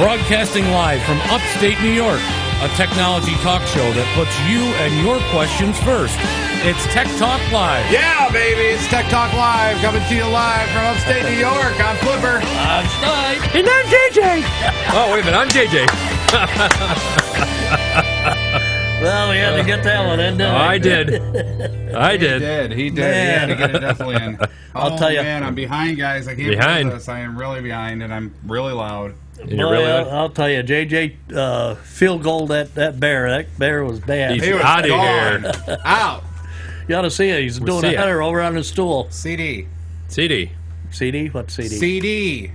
Broadcasting live from upstate New York, a technology talk show that puts you and your questions first. It's Tech Talk Live. Yeah, baby, it's Tech Talk Live, coming to you live from upstate New York. I'm Flipper. I'm Stein. And I'm JJ. Oh, wait a minute, I'm JJ. Well, we had to get that one in, didn't we? I did. He did. He had to get it definitely in. I'll tell you. Man, I'm behind, guys. I can't believe this. I am really behind, and I'm really loud. I'll tell you, JJ, field goal that bear. That bear was bad. He's He was out of gone. here. Out. You ought to see it. He's doing a header over on his stool. CD. CD. CD? What CD? CD.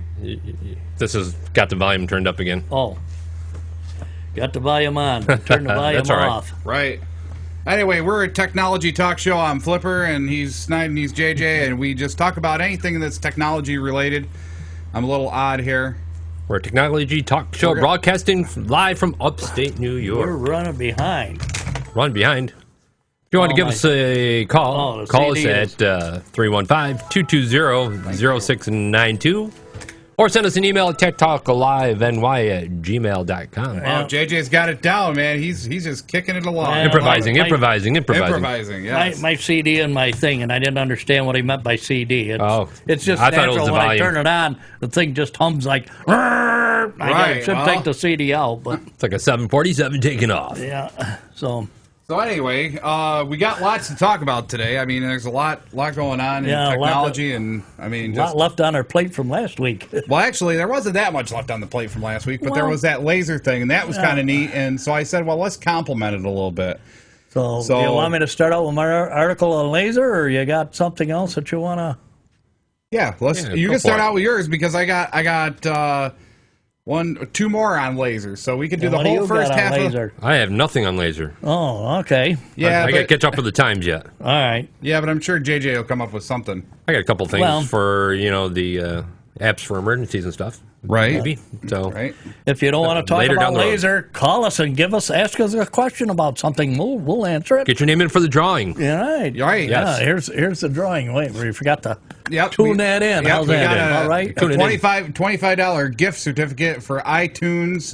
This has got the volume turned up again. Oh. Got the volume on. Turn the volume That's all right. off. Right. Anyway, we're a technology talk show. I'm Flipper, and he's Snyder, and he's JJ, and we just talk about anything that's technology related. I'm a little odd here. We're a technology talk show broadcasting live from upstate New York. We're running behind. Run behind. If you want to give us a call, call us at 315-220-0692. Or send us an email at techtalkliveny@gmail.com. Oh, JJ's got it down, man. He's just kicking it along. Improvising. Yes. My CD and my thing, and I didn't understand what he meant by CD. It's just I thought it was natural the when I volume. turn it on, the thing just hums like, I should take the CD out, but It's like a 747 taking off. yeah. So anyway, we got lots to talk about today. I mean, there's a lot going on in technology, and I mean, a lot left on our plate from last week. Well, actually, there wasn't that much left on the plate from last week, but there was that laser thing, and that was kind of neat. And so I said, well, let's compliment it a little bit. So do you want me to start out with my article on laser, or you got something else that you want to? Yeah, you can start out with yours because I got two more on laser, so we could do the whole first half of laser. I have nothing on laser. Oh, okay. Yeah, I got to catch up with the times yet. All right. Yeah, but I'm sure JJ will come up with something. I got a couple things for the apps for emergencies and stuff. Right. Maybe. So if you don't want to talk about laser, call us and ask us a question about something. We'll answer it. Get your name in for the drawing. Yeah, right. Right. Yes. Yeah, here's the drawing. Wait, we forgot to tune that in. Yep, How's that? All right. A $25 gift certificate for iTunes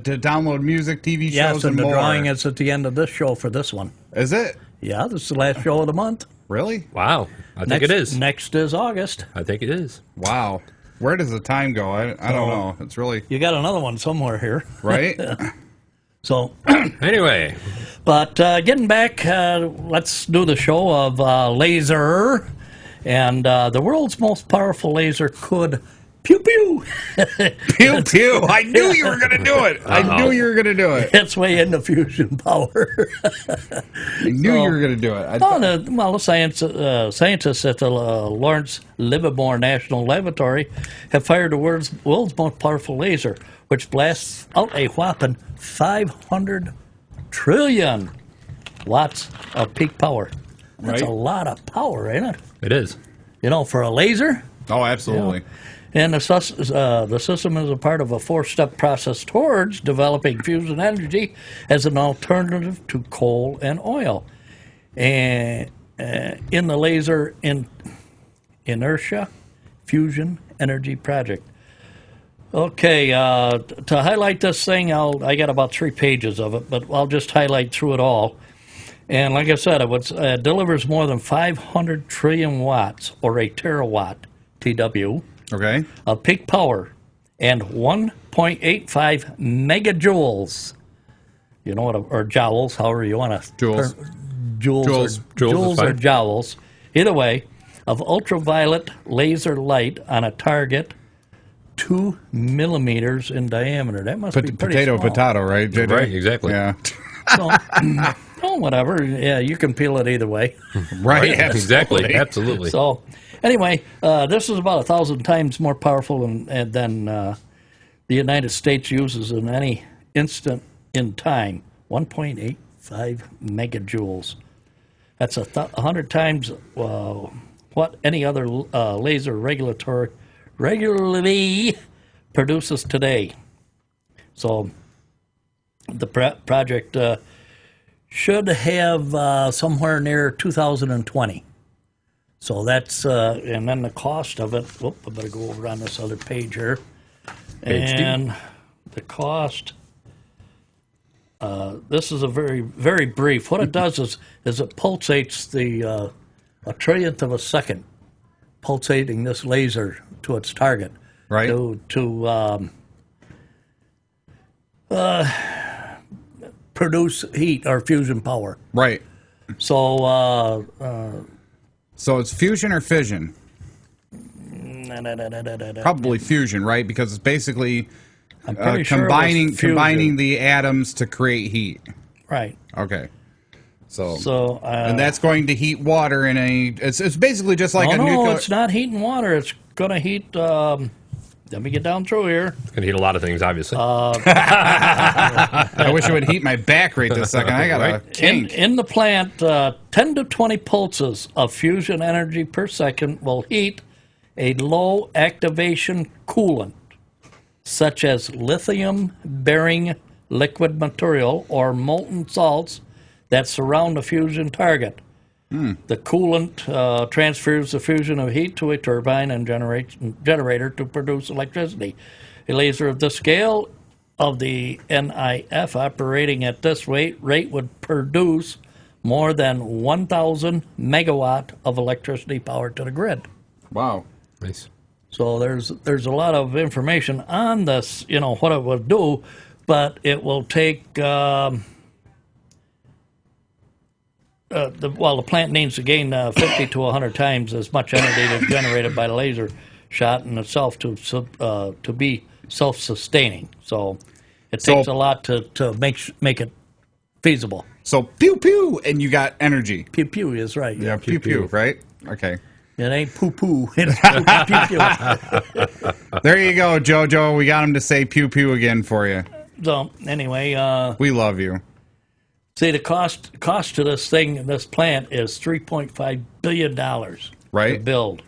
to download music, TV shows, yes, and more. The drawing is at the end of this show for this one. Is it? Yeah, this is the last show of the month. Really? Wow. I think it is. Next is August. I think it is. Wow. Where does the time go? I don't know. It's really... You got another one somewhere here. Right? So... Anyway. But getting back, let's do the show of laser. And the world's most powerful laser could... Pew, pew. Pew, pew. I knew you were going to do it. I knew you were going to do it. It's way into fusion power. I knew you were going to do it. The scientists at the Lawrence Livermore National Laboratory have fired the world's most powerful laser, which blasts out a whopping 500 trillion watts of peak power. That's a lot of power, ain't it? It is. For a laser. Oh, absolutely. And the system is a part of a four-step process towards developing fusion energy as an alternative to coal and oil. And in the Laser Inertia Fusion Energy Project. Okay, to highlight this thing, I got about 3 pages of it, but I'll just highlight through it all. And like I said, it delivers more than 500 trillion watts, or a terawatt, TW. Okay. Of peak power and 1.85 megajoules. You know what, or joules, however you want to. Joules. Joules or joules. Either way, of ultraviolet laser light on a target 2 millimeters in diameter. That must be pretty small. Potato, right, JJ? Right, exactly. Yeah. So, whatever. Yeah, you can peel it either way. Right, exactly. Absolutely. So, anyway, this is about 1,000 times more powerful than the United States uses in any instant in time. 1.85 megajoules. That's 100 times what any other laser regularly produces today. So, the project should have somewhere near 2020. So that's, and then the cost of it, I better go over on this other page here. Page and the cost. This is a very, very brief. What it does is it pulsates the a trillionth of a second, pulsating this laser to its target. Right. To produce heat or fusion power. Right. So So it's fusion or fission? Probably fusion, right? Because it's basically I'm pretty sure it was fusion. combining the atoms to create heat. Right. Okay. So and that's going to heat water in a. It's basically just like a nuclear. No, it's not heating water. It's going to heat. Let me get down through here. It's going to heat a lot of things, obviously. I wish it would heat my back right this second. I got a kink. In the plant, 10 to 20 pulses of fusion energy per second will heat a low activation coolant, such as lithium-bearing liquid material or molten salts that surround the fusion target. The coolant transfers the fusion of heat to a turbine and generator to produce electricity. A laser of the scale of the NIF operating at this rate would produce more than 1,000 megawatt of electricity power to the grid. Wow. Nice. So there's a lot of information on this, what it will do, but it will take. The plant needs to gain 50 to 100 times as much energy generated by the laser shot in itself to be self-sustaining. So it takes a lot to make it feasible. So pew pew, and you got energy. Pew pew is right. Yeah, pew pew, right? Okay. It ain't poo poo. It's pew pew. There you go, JoJo. We got him to say pew pew again for you. So anyway, we love you. See, the cost to this plant is $3.5 billion right. to build.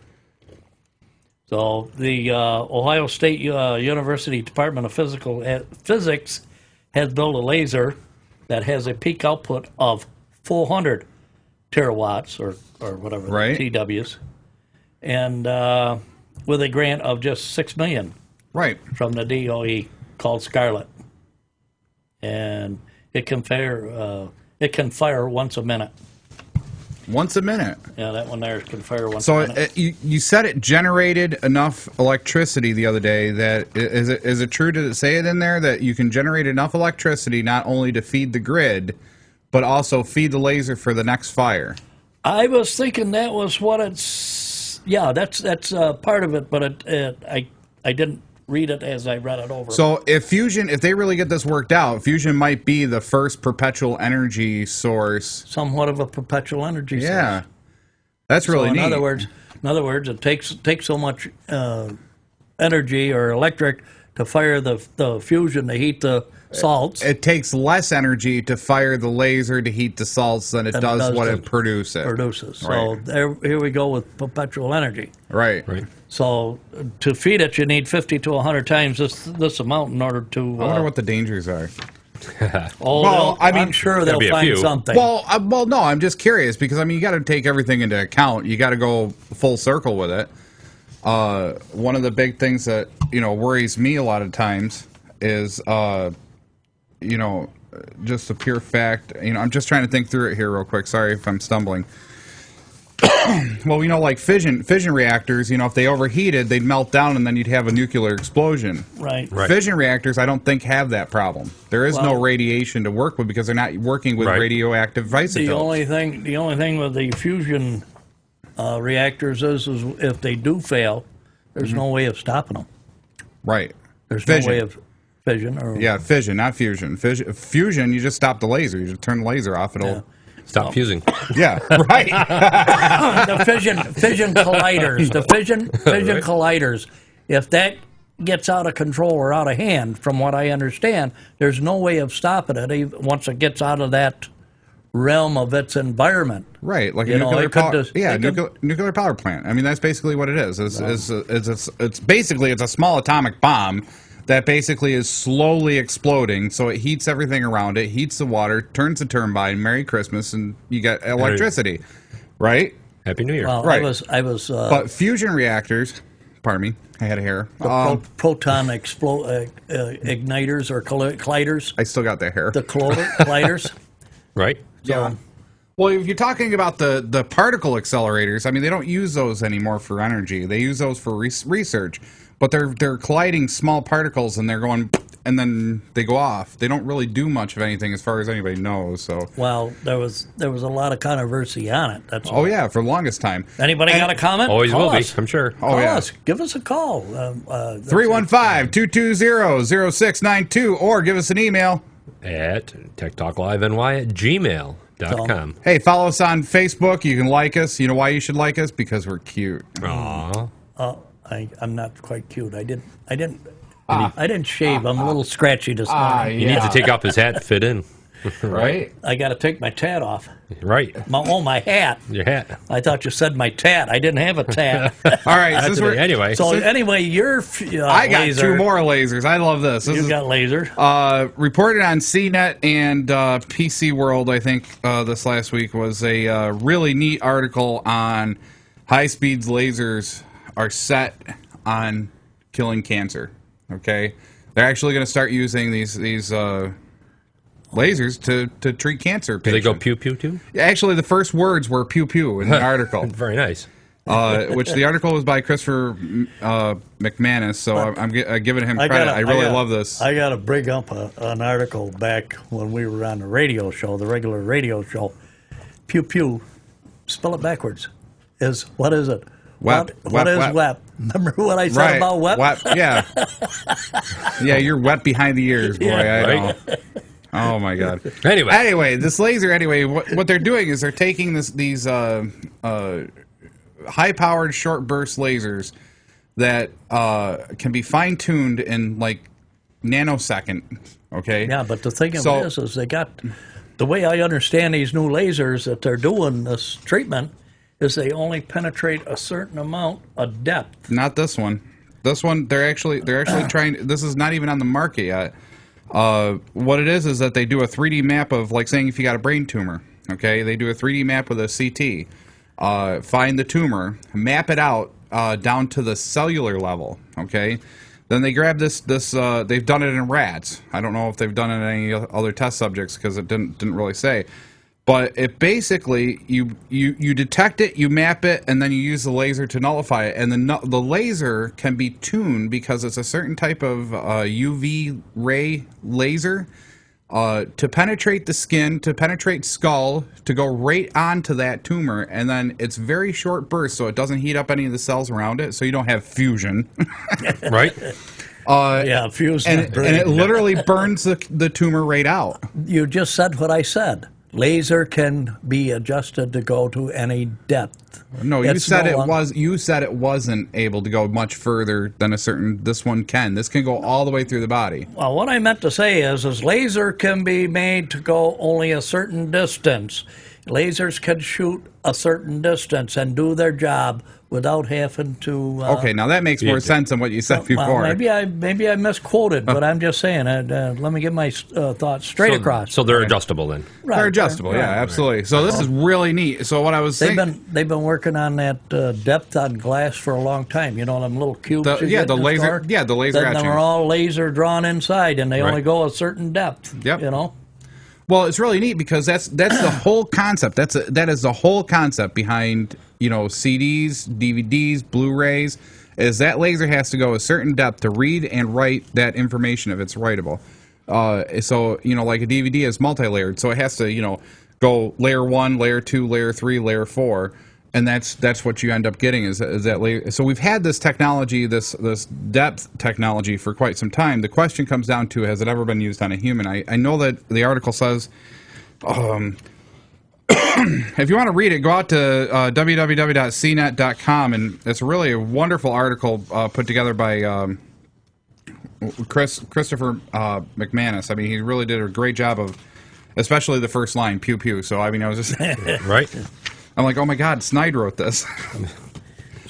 So the Ohio State University Department of Physics has built a laser that has a peak output of 400 terawatts or whatever, right. TWs, and with a grant of just $6 million right. from the DOE called Scarlet. And it can fire once a minute. Once a minute? Yeah, that one there can fire once a minute. So you said it generated enough electricity the other day. That is it true to say it in there that you can generate enough electricity not only to feed the grid, but also feed the laser for the next fire? I was thinking that was what it's. Yeah, that's part of it, but I didn't read it as I read it over. So if they really get this worked out, fusion might be the first perpetual energy source. Somewhat of a perpetual energy source. Yeah, that's really neat. In other words, it takes so much energy or electric to fire the fusion to heat the salts. It takes less energy to fire the laser to heat the salts than it does what it produces. So here we go with perpetual energy. Right. So to feed it, you need 50 to 100 times this amount in order to. I wonder what the dangers are. I'm sure they'll find something. Well, no, I'm just curious because you got to take everything into account. You got to go full circle with it. One of the big things that worries me a lot of times is just the pure fact. I'm just trying to think through it here real quick. Sorry if I'm stumbling. Well, like fission reactors, if they overheated, they'd melt down and then you'd have a nuclear explosion. Right. Fission reactors, I don't think have that problem. There is no radiation to work with because they're not working with radioactive isotopes. The only thing with the fusion reactors is if they do fail, there's no way of stopping them. Right. There's no way of fission. Fission, not fusion. Fusion, you just stop the laser. You just turn the laser off. It'll stop fusing. Yeah, right. The fission colliders. The fission colliders. If that gets out of control or out of hand, from what I understand, there's no way of stopping it once it gets out of that realm of its environment. Right, like a nuclear power plant. That's basically what it is. It's basically a small atomic bomb that basically is slowly exploding, so it heats everything around it, heats the water, turns the turbine, Merry Christmas, and you get electricity, right? Happy New Year. Well, right. I was but fusion reactors, pardon me, I had a hair. Proton igniters or colliders. I still got that hair. The colliders. Right. Yeah. Well, if you're talking about the particle accelerators, I mean, they don't use those anymore for energy. They use those for research, but they're colliding small particles and they're going, and then they go off. They don't really do much of anything as far as anybody knows. So, well, there was a lot of controversy on it. That's yeah, for the longest time. Anybody got a comment? Always Call will us. be, I'm sure. Call us. Give us a call. 315-220-0692 or give us an email at techtalkliveny@gmail.com. Hey, follow us on Facebook. You can like us. You know why you should like us? Because we're cute. Aww. I'm not quite cute. I didn't shave. I'm a little scratchy this morning. He needs to take off his hat to fit in. Right? I got to take my tat off. Right. My hat. Your hat. I thought you said my tat. I didn't have a tat. All right. Anyway. So anyway, your I got laser, 2 more lasers. I love this. You got laser. Reported on CNET and PC World, I think, this last week was a really neat article on high-speed lasers are set on killing cancer. Okay? They're actually going to start using these lasers to treat cancer patients. Do they go pew pew too? Actually, the first words were pew pew in the article. Very nice. Which the article was by Christopher McManus, so I'm giving him credit. I really love this. I got to bring up an article back when we were on the radio show, the regular radio show. Pew pew, spell it backwards. What is it? What is WEP? Remember what I said about WEP? Yeah. Yeah, you're wet behind the ears, boy. Yeah, I know. Oh my God. Anyway, this laser. Anyway, what they're doing is they're taking these high-powered short burst lasers that can be fine-tuned in like nanosecond. Okay. Yeah, but the thing of it is they got the way I understand these new lasers that they're doing this treatment is they only penetrate a certain amount of depth. Not this one. This one they're actually trying. This is not even on the market yet. What it is that they do a 3D map of, like, saying if you got a brain tumor, okay? They do a 3D map with a CT, find the tumor, map it out down to the cellular level, okay? Then they grab this they've done it in rats. I don't know if they've done it in any other test subjects because it didn't really say. But it basically, you detect it, you map it, and then you use the laser to nullify it. And the laser can be tuned because it's a certain type of UV ray laser to penetrate the skin, to penetrate skull, to go right onto that tumor. And then it's very short burst, so it doesn't heat up any of the cells around it, so you don't have fusion. Right? Yeah, fusion. And it literally burns the tumor right out. You just said what I said. Laser can be adjusted to go to any depth. No, you said it was. You said it wasn't able to go much further than a certain. This one can. This can go all the way through the body. Well, what I meant to say is laser can be made to go only a certain distance. Lasers can shoot a certain distance and do their job without having to. Okay, now that makes more sense than what you said before. Well, maybe I misquoted, but I'm just saying. Let me get my thoughts straight across. So they're adjustable then. Right, they're adjustable, yeah, absolutely. So this is really neat. So what I was saying, they've been working on that depth on glass for a long time. You know, them little cubes. The laser etching. They're all laser drawn inside, and they only go a certain depth. Yep. You know. Well, it's really neat because that's the whole concept. That is the whole concept behind, CDs, DVDs, Blu-rays, is that laser has to go a certain depth to read and write that information if it's writable. So, like a DVD is multi-layered, so it has to, go layer 1, layer 2, layer 3, layer 4, and that's what you end up getting is that layer. So we've had this technology, this depth technology for quite some time. The question comes down to, has it ever been used on a human? I know that the article says, if you want to read it, go out to www.cnet.com, and it's really a wonderful article put together by Christopher McManus. I mean, he really did a great job of, especially the first line, pew pew. So I mean, I was just right. I'm like, oh my God, Snide wrote this.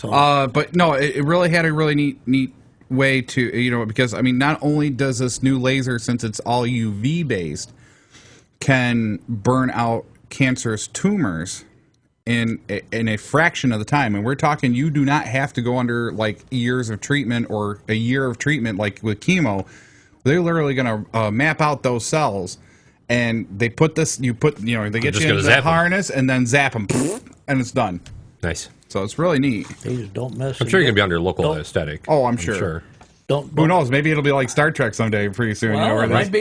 But no, it really had a really neat way to, because I mean, not only does this new laser, since it's all UV based, can burn out cancerous tumors, in a fraction of the time. And we're talking, you do not have to go under like years of treatment or a year of treatment like with chemo. They're literally going to map out those cells, and they put this. They get you in the harness and then zap them, and it's done. Nice. So it's really neat. Please don't mess. I'm sure you're gonna be under local anesthetic. Oh, I'm sure. Don't. Who knows? Maybe it'll be like Star Trek someday, pretty soon. Well, it might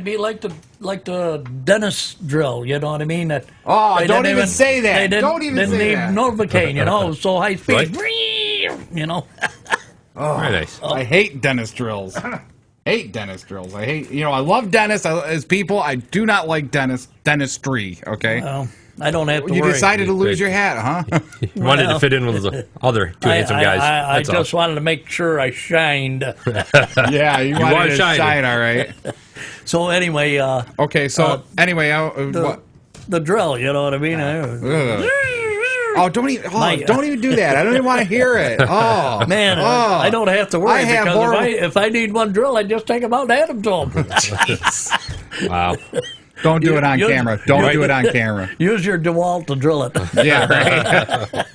be like the dentist drill. You know what I mean? That don't even say that. Don't even say that. Novocaine. So high speed. Right. Very nice. I hate dentist drills. I hate. I love dentists as people. I do not like dentistry. Okay. Well, I don't have to worry. You decided to lose your hat, huh? You wanted to fit in with the other two handsome guys. I just wanted to make sure I shined. Yeah, you wanted to shine, all right. So anyway. Okay, so anyway. The drill, you know what I mean? Don't even do that. I don't even want to hear it. Oh man, I don't have to worry because if I need one drill, I just take them out and hand them to them. Jeez. Wow. Don't do it on camera. Don't do it on camera. Use your DeWalt to drill it. Yeah, right.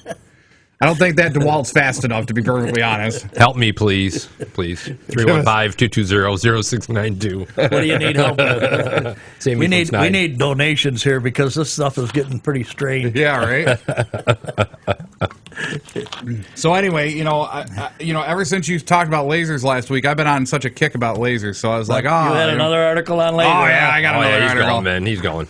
I don't think that DeWalt's fast enough, to be perfectly honest. Help me, please. Please. 315-220-0692. What do you need help with? We need donations here because this stuff is getting pretty strange. Yeah, right? So anyway, ever since you talked about lasers last week, I've been on such a kick about lasers. So I was like, you had another article on lasers? Oh, yeah, I got another article. Going, man. He's going.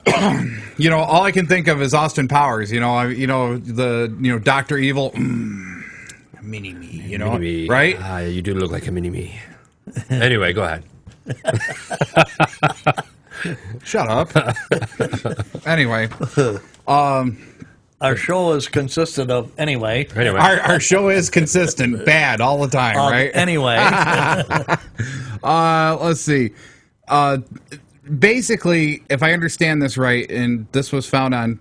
All I can think of is Austin Powers. The Dr. Evil, mini-me, mini-me. Right? You do look like a mini-me. Anyway, go ahead. Shut up. Anyway, our show is consistent of anyway. Our show is consistent, bad all the time, right? Anyway, let's see. Basically, if I understand this right, and this was found on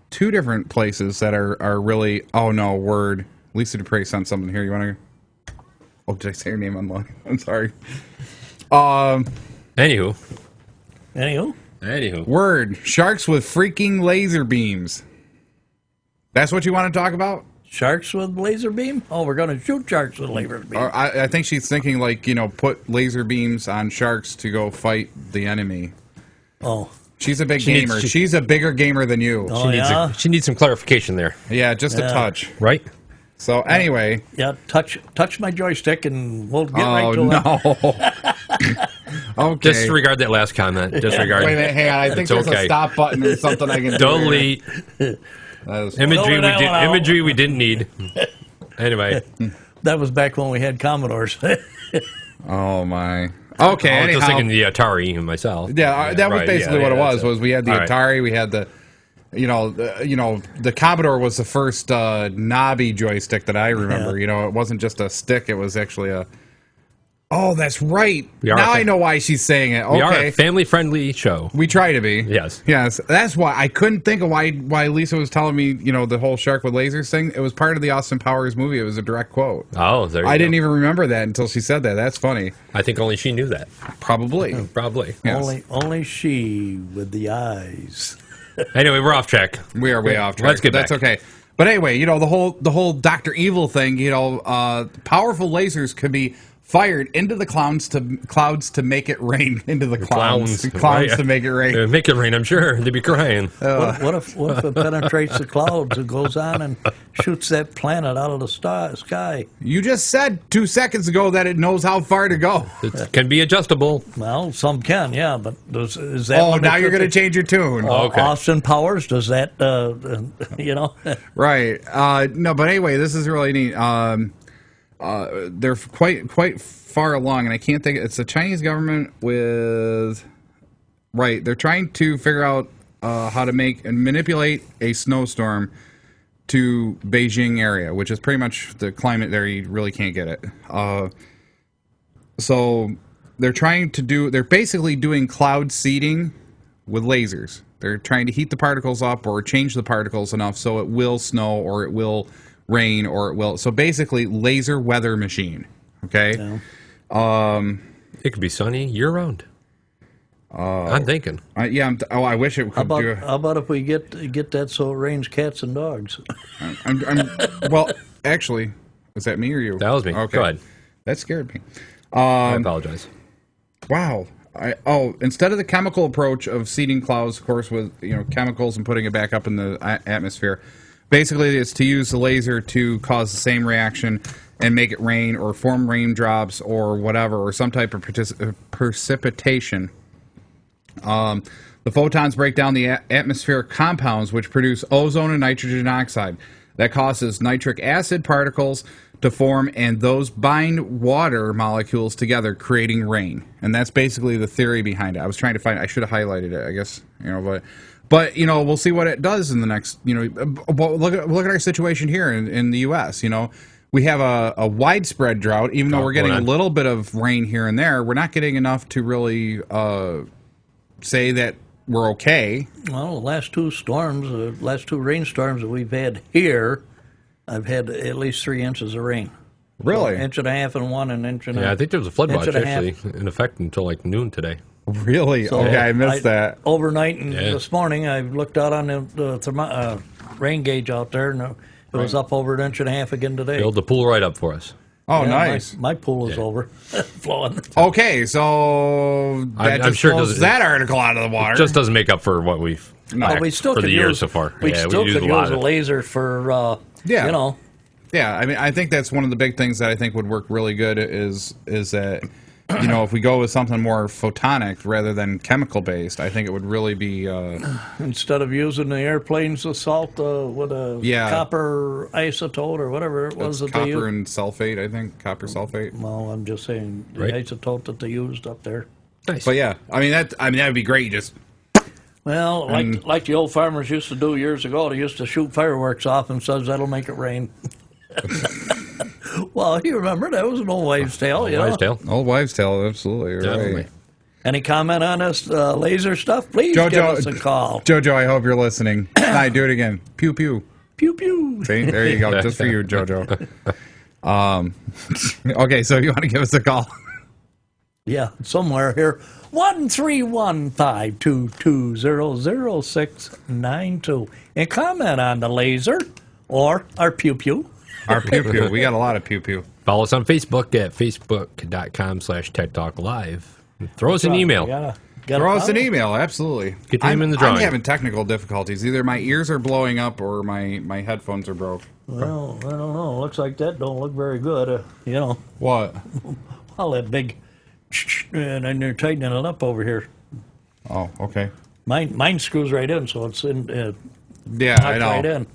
two different places that are really, word. Lisa Dupre sent something here. You want to? Oh, did I say her name on? I'm sorry. Anywho. Word. Sharks with freaking laser beams. That's what you want to talk about? Sharks with laser beam? Oh, we're going to shoot sharks with laser beam. I think she's thinking put laser beams on sharks to go fight the enemy. Oh. She's a big gamer. She's a bigger gamer than you. Oh, she needs some clarification there. Yeah, just a touch. Right? So anyway. Yeah, touch my joystick and we'll get right to it. Okay. Disregard that last comment. Disregard. Wait a minute, hang on. I think there's a stop button or something I can do. Delete. Imagery we didn't need. Anyway. That was back when we had Commodores. Oh, my. Okay, I was just thinking the Atari myself. Yeah, that was basically what it was. Was we had the Atari, we had the... the Commodore was the first knobby joystick that I remember. Yeah. It wasn't just a stick; it was actually a. Oh, that's right. Now I know why she's saying it. Okay. We are a family-friendly show. We try to be. Yes. Yes. That's why I couldn't think of why Lisa was telling me, the whole shark with lasers thing. It was part of the Austin Powers movie. It was a direct quote. Oh, there you go. I didn't even remember that until she said that. That's funny. I think only she knew that. Probably. Probably. Yes. Only she with the eyes. Anyway, we're off track. We are way off track. Let's get back. That's okay. But anyway, the whole Dr. Evil thing, powerful lasers could be fired into the clouds to make it rain into the clouds. Clouds to make it rain. Make it rain, I'm sure. They'd be crying. What if it penetrates the clouds and goes on and shoots that planet out of the sky? You just said 2 seconds ago that it knows how far to go. It can be adjustable. Well, some can, yeah, but is that... Oh, now you're going to change your tune. Okay. Austin Powers, does that, Right. No, but anyway, this is really neat. They're quite far along, and I can't think. It's the Chinese government with, right? They're trying to figure out how to make and manipulate a snowstorm to Beijing area, which is pretty much the climate there. You really can't get it. So they're basically doing cloud seeding with lasers. They're trying to heat the particles up or change the particles enough so it will snow or it will rain or it will. So basically, laser weather machine. Okay. Yeah. It could be sunny year round. I'm thinking. I wish it could do. How about if we get that so it rains cats and dogs? Well, actually, was that me or you? That was me. Okay. Go ahead. That scared me. I apologize. Wow. Instead of the chemical approach of seeding clouds, of course, with chemicals and putting it back up in the atmosphere, basically it's to use the laser to cause the same reaction and make it rain or form raindrops or whatever, or some type of precipitation. The photons break down the atmospheric compounds which produce ozone and nitrogen oxide. That causes nitric acid particles to form, and those bind water molecules together, creating rain. And that's basically the theory behind it. I was trying to find. I should have highlighted it, I guess. But we'll see what it does in the next. Look at our situation here in the U.S. We have a widespread drought. Even though we're getting a little bit of rain here and there, we're not getting enough to really say that we're okay. Well, the last two rainstorms that we've had here, I've had at least 3 inches of rain. Really? So, 1.5 inches and 1 inch and a half. Yeah, I think there was a flood watch actually in effect until like noon today. Really? So okay, I missed that. Overnight and this morning, I looked out on the rain gauge out there, and it was up over 1.5 inches again today. Filled the pool right up for us. Oh, nice. My pool is over, flowing. Okay, so that I'm sure blows that article out of the water. It just doesn't make up for what we've we still for the year use, so far. We still could use a laser for, Yeah, I mean, I think that's one of the big things that I think would work really good is that, if we go with something more photonic rather than chemical based, I think it would really be instead of using the airplanes with salt with a copper isotope or whatever it was that they used. Copper and sulfate, I think. Copper sulfate. Well, I'm just saying the isotope that they used up there. Nice. But yeah, I mean that would be great. Well, like the old farmers used to do years ago, they used to shoot fireworks off and says that'll make it rain. Well, you remember that was an old wives' tale, Old wives' tale, absolutely. Right. Any comment on this laser stuff? Please give us a call. Jojo, I hope you're listening. Hi, do it again. Pew pew. Pew pew. See, there you go, just for you, Jojo. Okay, so you want to give us a call? Yeah, somewhere here. 1-315-220-0692. And comment on the laser or our pew pew. Our pew pew. We got a lot of pew pew. Follow us on Facebook at facebook.com/TechTalkLive. Throw us an email. Throw us an email, absolutely. Get them in the drawing. I'm having technical difficulties. Either my ears are blowing up or my headphones are broke. Well, I don't know. Looks like that don't look very good. What? Well, that big, and they're tightening it up over here. Oh, okay. Mine screws right in, so it's in. I know. Right in.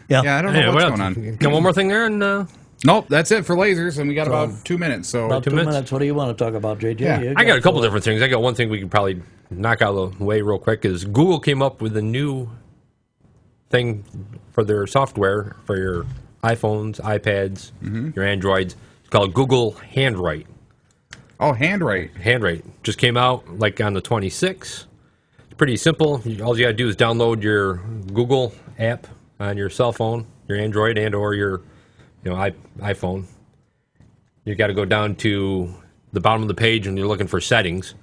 Yeah, I don't know what's going on. Got one more thing there, and nope, that's it for lasers, and we got about 2 minutes. So about 2 minutes. What do you want to talk about, JJ? Yeah. I got a couple different things. I got one thing we can probably knock out of the way real quick. Is Google came up with a new thing for their software for your iPhones, iPads, your Androids. It's called Google Handwrite. Oh, Handwrite. Handwrite just came out like on the 26th. It's pretty simple. All you got to do is download your Google app on your cell phone, your Android and or your iPhone. You got to go down to the bottom of the page and you're looking for settings.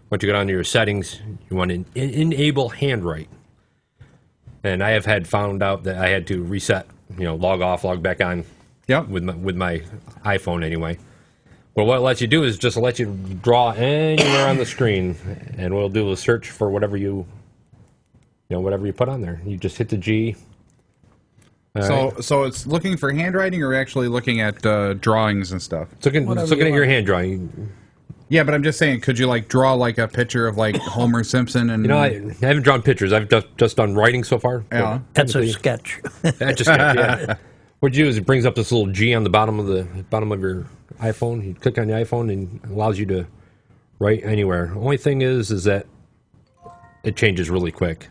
Once you go down to your settings, you want to enable Handwrite. And I have found out that I had to reset, log off, log back on. Yep. With my iPhone anyway. Well, what it lets you do is just let you draw anywhere on the screen, and we'll do a search for whatever you put on there. You just hit the G. So it's looking for handwriting, or actually looking at drawings and stuff. It's looking at your hand drawing. Yeah, but I'm just saying, could you draw a picture of Homer Simpson and? I haven't drawn pictures. I've just done writing so far. Yeah, that's a sketch. That's a sketch. Yeah. What you do is it brings up this little G on the bottom of your iPhone. You click on the iPhone and it allows you to write anywhere. The only thing is that it changes really quick.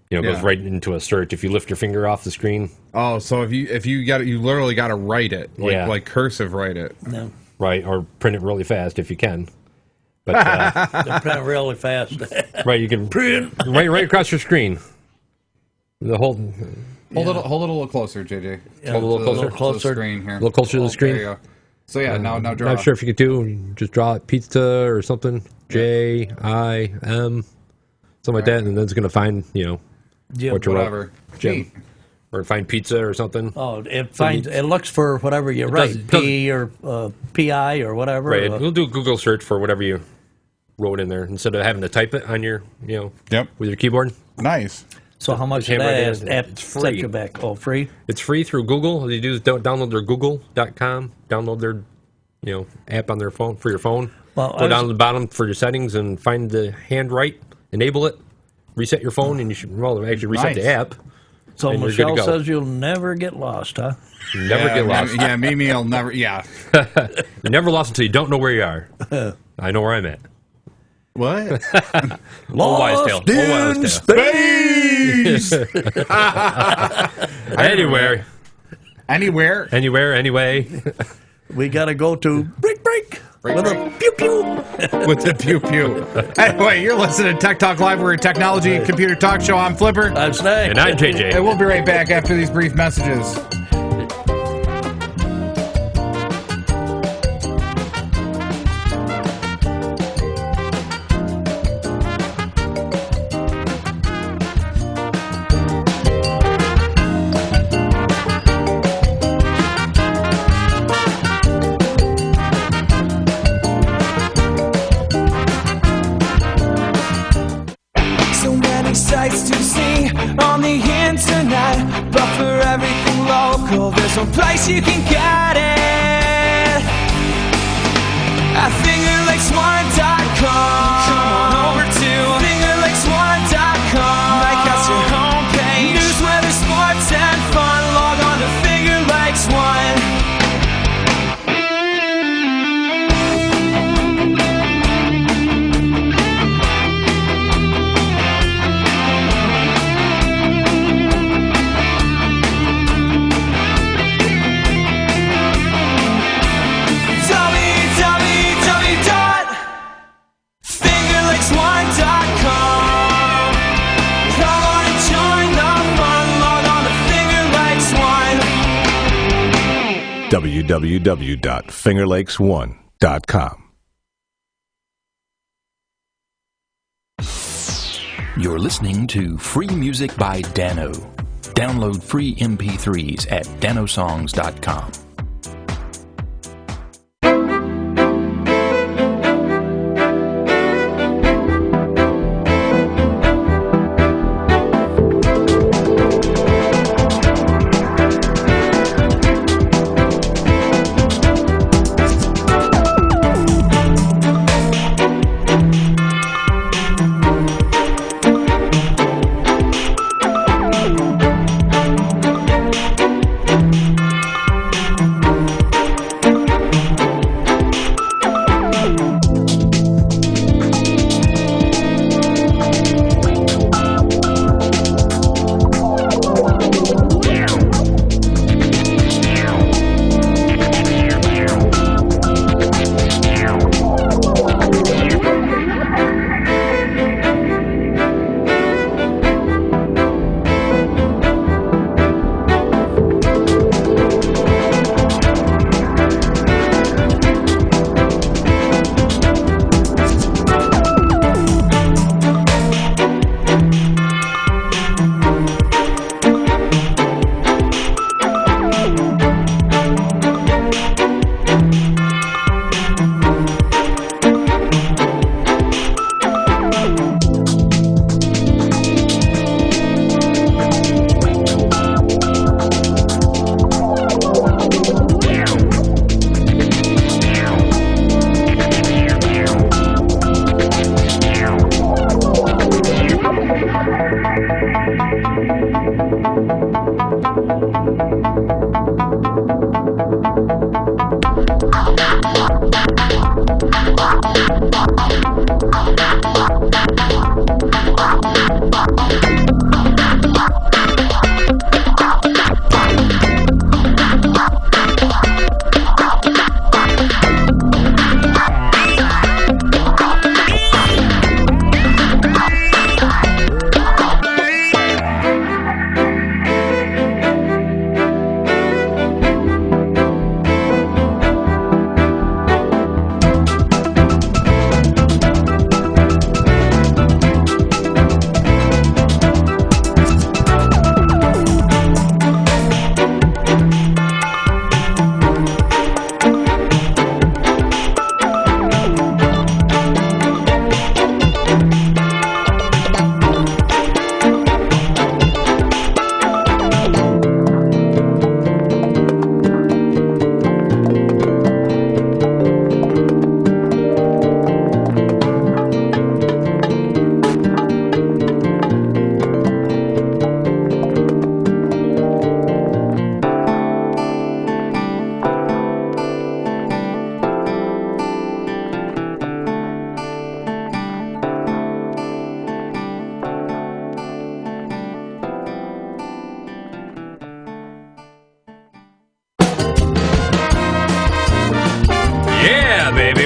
It goes right into a search. If you lift your finger off the screen. Oh, so if you literally got to write it, like cursive write it. No. Right, or print it really fast if you can. But print it really fast. Right, you can print right across your screen. Hold it a little closer, JJ. Yeah, hold it a little closer to the screen here. A little closer to the screen. There you go. So yeah, now draw. Not sure if you could just draw a pizza or something. JIM, something like that, and then it's going to find, what you whatever. Jim. Or find pizza or something. Oh, it looks for whatever you write, P or PI or whatever. Right, we'll do a Google search for whatever you wrote in there instead of having to type it on your, with your keyboard. Nice. So how much is that app set you back? Oh, free? It's free through Google. All you do is download their google.com, download their, app on their phone for your phone. Well, go down to the bottom for your settings and find the Handwrite, enable it, reset your phone, and you should actually reset the app. So Michelle says you'll never get lost, huh? You never get lost. Yeah, Mimi will never, You're never lost until you don't know where you are. I know where I'm at. What? Lost in space! Anywhere, anyway. We got to go to break. With a pew-pew. With the pew-pew. Anyway, you're listening to Tech Talk Live. We're a technology and computer talk show. I'm Flipper. I'm Snake. And I'm JJ. And we'll be right back after these brief messages. Some place you can get it at fingerlakes1.com. Come on over to fingerlakes1.com. Make us your homepage. News, weather, sports, and fun. Log on to fingerlakes1. www.fingerlakes1.com. You're listening to Free Music by Dano. Download free MP3s at danosongs.com.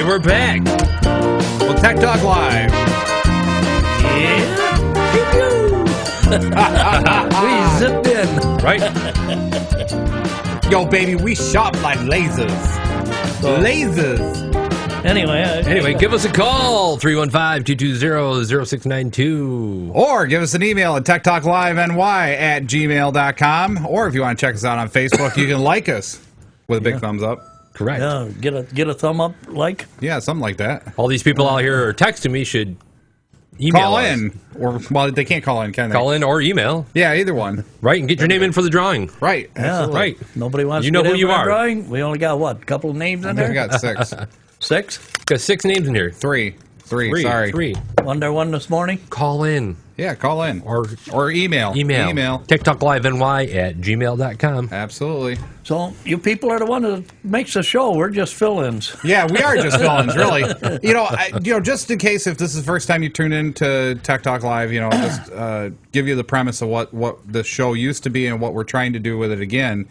And we're back. Well, Tech Talk Live. We zipped in. Right? Yo, baby, we sharp like lasers. Lasers. Anyway, Give us a call, 315-220-0692. Or give us an email at techtalkliveny@gmail.com. Or if you want to check us out on Facebook, you can like us with a big thumbs up. Correct. yeah, get a thumb up, like. Yeah, something like that. All these people out here are texting me should email Call us. in. Or, well, they can't call in, can they? Call in or email. Yeah, either one. Right, and get your name in for the drawing. Right. Yeah, Absolutely. Right. Nobody wants You to know get who in you for a are. drawing? We only got, what, a couple of names in I there? think we got 6. 6? Got 6 names in here. Three, sorry. 3. One this morning? Call in. Yeah, call in. Or email. Email. TechTalkLiveNY@gmail.com. Absolutely. So you people are the one that makes the show. We're just fill-ins. Yeah, we are just villains, really. Just in case if this is the first time you tune in to Tech Talk Live, just give you the premise of what the show used to be and what we're trying to do with it again.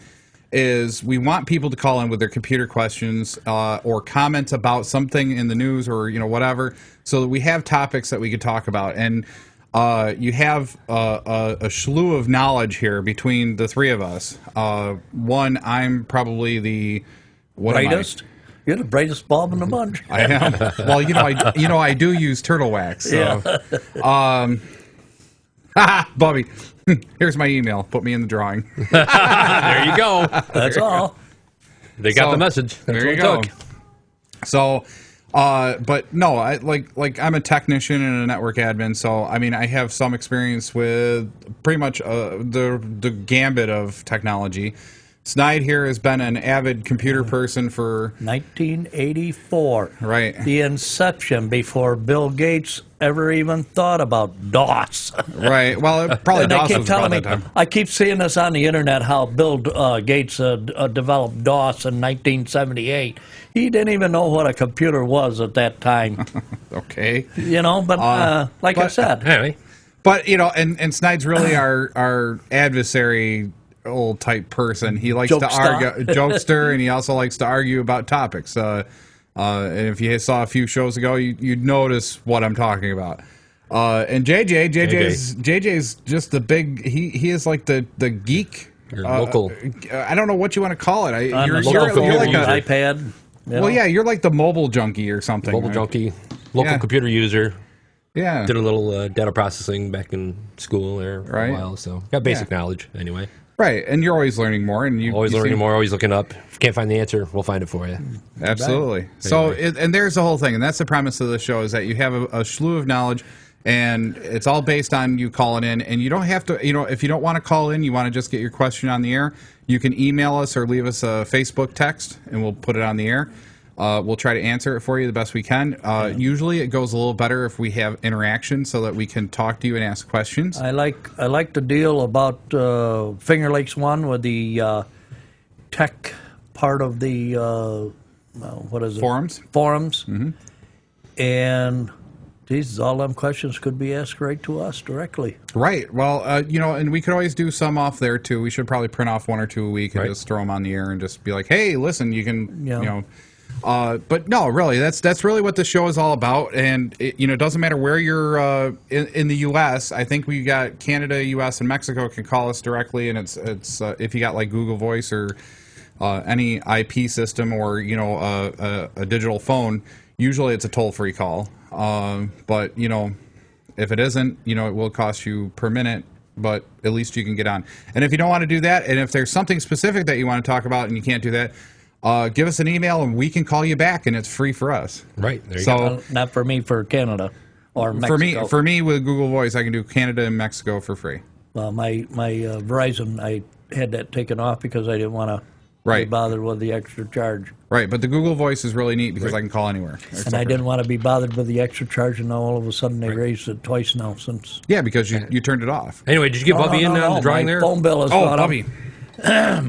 Is we want people to call in with their computer questions or comments about something in the news or whatever, so that we have topics that we could talk about. And you have a slew of knowledge here between the three of us. One, I'm probably the Brightest? You're the brightest bulb in the bunch. I am. Well, I do use turtle wax. So. Bubby, here's my email. Put me in the drawing. There you go. That's all. They got the message. That's There you what go. it took. So, but no, I like I'm a technician and a network admin, so I mean I have some experience with pretty much the gambit of technology. Snide here has been an avid computer person for 1984. Right. The inception before Bill Gates ever even thought about DOS. Right. Well, probably And DOS they keep was telling about me, that time. I keep seeing this on the internet, how Bill Gates developed DOS in 1978. He didn't even know what a computer was at that time. Okay. But I said. Anyway. But and Snide's really our adversary old type person. He likes to argue, jokester, and he also likes to argue about topics. And if you saw a few shows ago, you'd notice what I'm talking about. And JJ's just the big. He is like the geek. Your local. I don't know what you want to call it. You're Like like an iPad. Well, yeah, you're like the mobile junkie or something. Mobile right? junkie. Local computer user. Yeah. Did a little data processing back in school there for a while, so got basic knowledge anyway. Right, and you're always learning more, and you learning more, always looking up. If you can't find the answer, we'll find it for you. Absolutely. So, and there's the whole thing, and that's the premise of the show: is that you have a slew of knowledge, and it's all based on you calling in. And you don't have to, if you don't want to call in, you want to just get your question on the air. You can email us or leave us a Facebook text, and we'll put it on the air. We'll try to answer it for you the best we can. Usually, it goes a little better if we have interaction, so that we can talk to you and ask questions. I like the deal about Finger Lakes one with the tech part of the what is it? Forums. Mm-hmm. And these all them questions could be asked right to us directly. Right. Well, and we could always do some off there too. We should probably print off 1 or 2 a week and just throw them on the air and just be like, "Hey, listen, you can, But no, really, that's really what the show is all about. And it doesn't matter where you're in the U.S. I think we got Canada, U.S., and Mexico can call us directly, and it's if you got like Google Voice or any IP system or a digital phone, usually it's a toll-free call. But if it isn't, it will cost you per minute. But at least you can get on. And if you don't want to do that, and if there's something specific that you want to talk about and you can't do that, give us an email and we can call you back, and it's free for us. Right. There you go. Not for me, for Canada or Mexico. For me with Google Voice, I can do Canada and Mexico for free. Well, my Verizon, I had that taken off because I didn't want to be bothered with the extra charge. Right, but the Google Voice is really neat because I can call anywhere. And I didn't want to be bothered with the extra charge, and now all of a sudden they raised it twice now since. Yeah, because you turned it off. Anyway, did you get Bubby in on the drawing there? My phone bill has gone Bubby. up.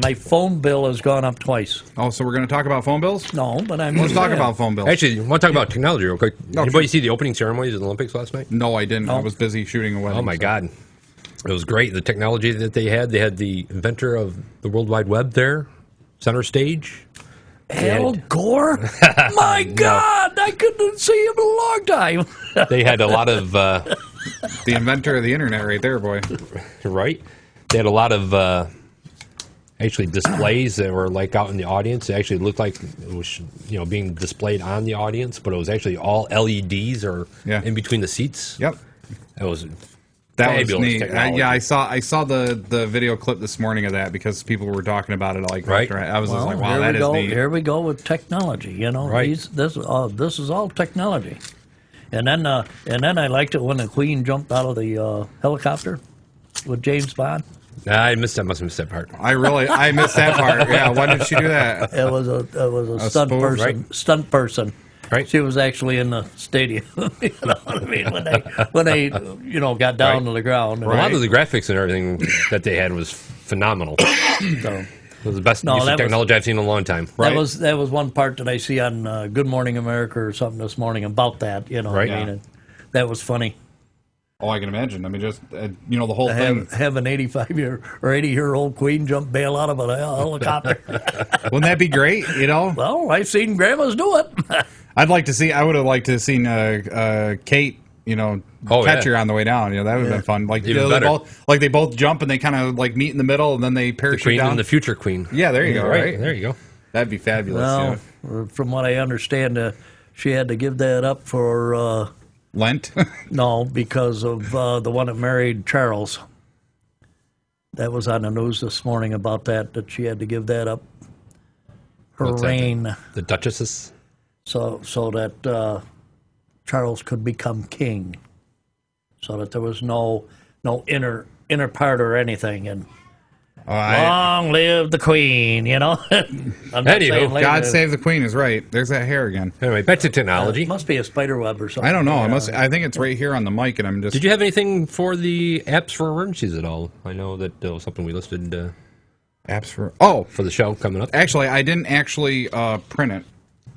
My phone bill has gone up twice. Oh, so we're going to talk about phone bills? No, but Let's talk about phone bills. Actually, I want to talk about technology real quick. Anybody see the opening ceremonies of the Olympics last night? No, I didn't. I was busy shooting a wedding. Oh, my God. It was great. The technology that they had the inventor of the World Wide Web there, center stage. Al Gore? My God, I couldn't see him in a long time. They had a lot of... the inventor of the internet right there, boy. Right? They had a lot of... actually displays that were like out in the audience. It actually looked like it was, being displayed on the audience, but it was actually all LEDs or in between the seats. Yep. That was neat. I saw the video clip this morning of that because people were talking about it. Right. I was just like, wow, that is neat. Here we go with technology. Right. This is all technology. And then I liked it when the Queen jumped out of the helicopter with James Bond. I must have missed that part. I missed that part. Yeah, why did she do that? It was a stunt person. Right? Stunt person. Right. She was actually in the stadium. You know what I mean? When they got down to the ground. A lot of the graphics and everything that they had was phenomenal. So, it was the best use of technology I've seen in a long time. Right. That was one part that I see on Good Morning America or something this morning about that. Right. I mean, that was funny. Oh, I can imagine. I mean, just the whole thing. Have an 80-year-old Queen bail out of a helicopter. Wouldn't that be great? Well, I've seen grandmas do it. I would have liked to have seen Kate. Catch her on the way down. That would have been fun. Like they both jump and they kind of like meet in the middle and then they parachute the Queen down. And the future Queen. Yeah, there you go. Right there you go. That'd be fabulous. Well, from what I understand, she had to give that up for. Lent? No, because of the one that married Charles. That was on the news this morning about that she had to give that up. Her reign. The Duchesses? So that Charles could become king. So that there was no inner part or anything. And long live the Queen, Anywho, God save the Queen is right. There's that hair again. Anyway, back to technology. It must be a spider web or something. I don't know. I think it's right here on the mic, and I'm just. Did you have anything for the apps for emergencies at all? I know that was something we listed. Apps for the show coming up. Actually, I didn't actually print it.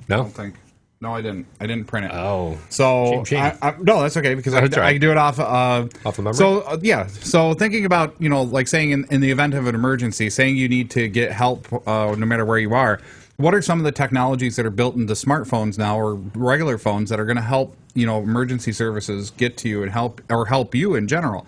No, I don't think. No, I didn't. I didn't print it. Oh, so shame. No, that's okay because I can do it off of memory. So so thinking about like saying in the event of an emergency, saying you need to get help no matter where you are. What are some of the technologies that are built into smartphones now or regular phones that are going to help emergency services get to you and help you in general?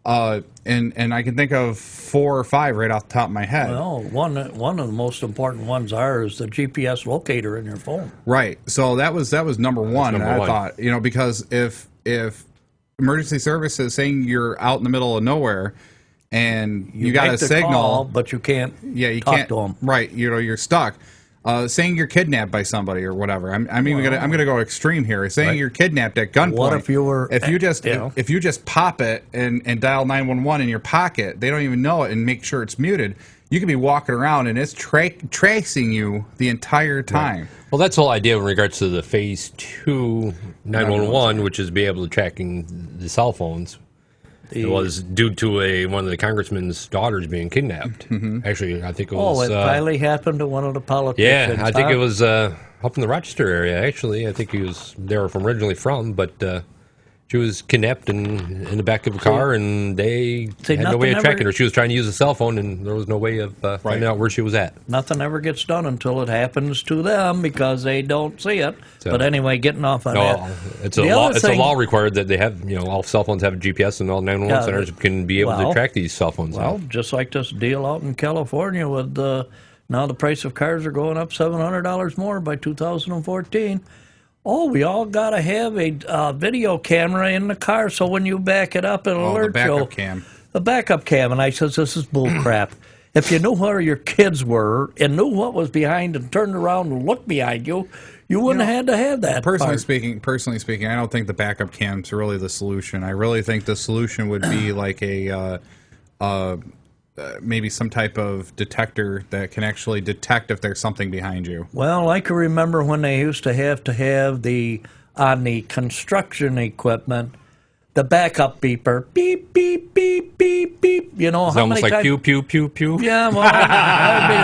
And I can think of 4 or 5 right off the top of my head. Well, one of the most important ones is the GPS locator in your phone. Right. So that was number one. Number one. I thought, because if emergency services saying you're out in the middle of nowhere and you got a signal, call, but you can't. You can't to them. Right. You're stuck. Saying you're kidnapped by somebody or whatever. I'm gonna go extreme here. Saying you're kidnapped at gunpoint. What if you were? If you just pop it and dial 911 in your pocket, they don't even know it, and make sure it's muted. You could be walking around and it's tracing you the entire time. Right. Well, that's the whole idea in regards to the Phase 2 911, which is be able to tracking the cell phones. It was due to one of the congressman's daughters being kidnapped. Mm-hmm. Actually, I think it was... it finally happened to one of the politicians. Yeah, I think it was up in the Rochester area, actually. I think they were originally from, but she was kidnapped in the back of a car, and they had no way of tracking her. She was trying to use a cell phone, and there was no way of finding out where she was at. Nothing ever gets done until it happens to them because they don't see it. So, but anyway, getting off on that. It's a law required that they have, all cell phones have a GPS, and all 911 centers can be able to track these cell phones. Well, just like this deal out in California with now the price of cars are going up $700 more by 2014. Oh, we all got to have a video camera in the car, so when you back it up, it'll alert you. The backup cam. And I says, this is bull crap. If you knew where your kids were and knew what was behind and turned around and looked behind you, you wouldn't have had to have that. Personally speaking, I don't think the backup cam's really the solution. I really think the solution would be like maybe some type of detector that can actually detect if there's something behind you. Well, I can remember when they used to have on the construction equipment, the backup beeper, beep, beep, beep, beep, beep. It's almost like pew, pew, pew, pew. Yeah, well, that would be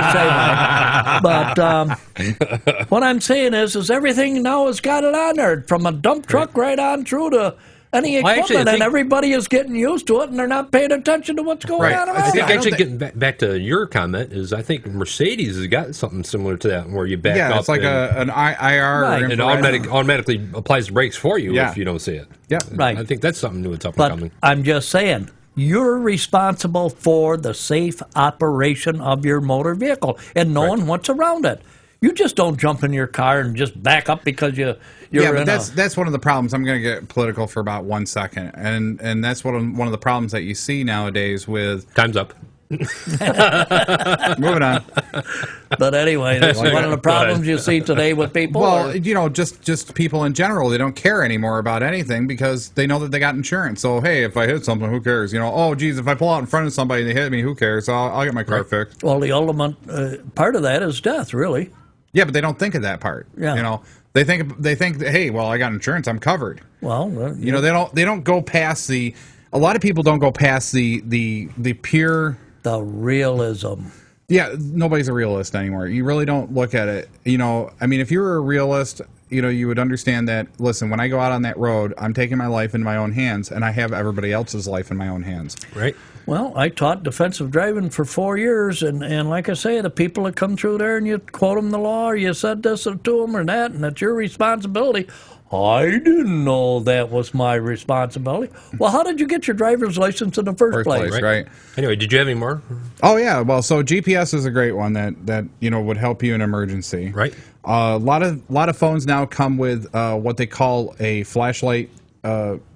the same one. But what I'm saying is everything now has got it on there, from a dump truck right on through to any equipment, and everybody is getting used to it, and they're not paying attention to what's going on around. I think actually getting back to your comment is I think Mercedes has got something similar to that where you back up. Yeah, it's like an IR. Right. And automatically applies the brakes for you if you don't see it. Yeah. Right. I think that's something new and up and coming. I'm just saying, you're responsible for the safe operation of your motor vehicle and knowing what's around it. You just don't jump in your car and just back up because you're but that's one of the problems. I'm going to get political for about 1 second, and that's one of the problems that you see nowadays with... Time's up. Moving on. But anyway, that's one of the problems you see today with people. Well, just people in general, they don't care anymore about anything because they know that they got insurance. So, hey, if I hit something, who cares? Oh, geez, if I pull out in front of somebody and they hit me, who cares? I'll get my car fixed. Well, the ultimate part of that is death, really. Yeah, but they don't think of that part. Yeah. They think that, hey, well, I got insurance, I'm covered. Well, they don't go past the... A lot of people don't go past the pure... The realism. Yeah, nobody's a realist anymore. You really don't look at it. If you were a realist, you would understand that, listen, when I go out on that road, I'm taking my life in my own hands, and I have everybody else's life in my own hands. Right. Well, I taught defensive driving for 4 years, and like I say, the people that come through there and you quote them the law, or you said this to them or that, and it's your responsibility. I didn't know that was my responsibility. Well, how did you get your driver's license in the first place? Right. Anyway, did you have any more? Oh, yeah. Well, so GPS is a great one that would help you in emergency. Right. A lot of phones now come with what they call a flashlight